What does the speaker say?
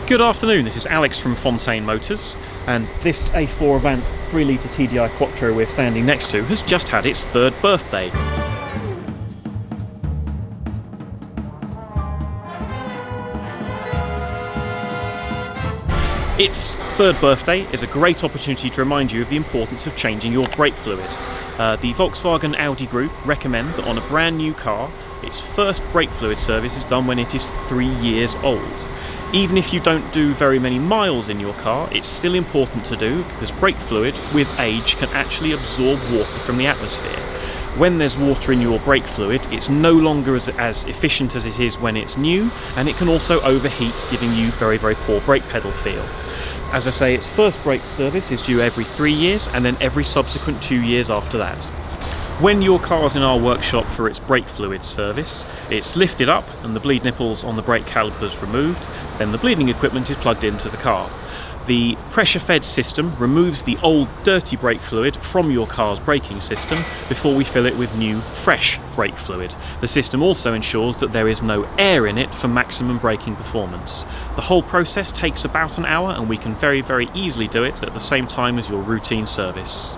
Good afternoon, this is Alex from Fontain Motors, and this A4 Avant 3-litre TDI Quattro we're standing next to has just had its third birthday. Its third birthday is a great opportunity to remind you of the importance of changing your brake fluid. The Volkswagen Audi Group recommend that on a brand new car, its first brake fluid service is done when it is 3 years old. Even if you don't do very many miles in your car, it's still important to do because brake fluid, with age, can actually absorb water from the atmosphere. When there's water in your brake fluid, it's no longer as efficient as it is when it's new, and it can also overheat, giving you very, very poor brake pedal feel. As I say, its first brake service is due every 3 years, and then every subsequent 2 years after that. When your car's in our workshop for its brake fluid service, it's lifted up and the bleed nipples on the brake calipers removed, then the bleeding equipment is plugged into the car. The pressure-fed system removes the old dirty brake fluid from your car's braking system before we fill it with new, fresh brake fluid. The system also ensures that there is no air in it for maximum braking performance. The whole process takes about an hour, and we can very, very easily do it at the same time as your routine service.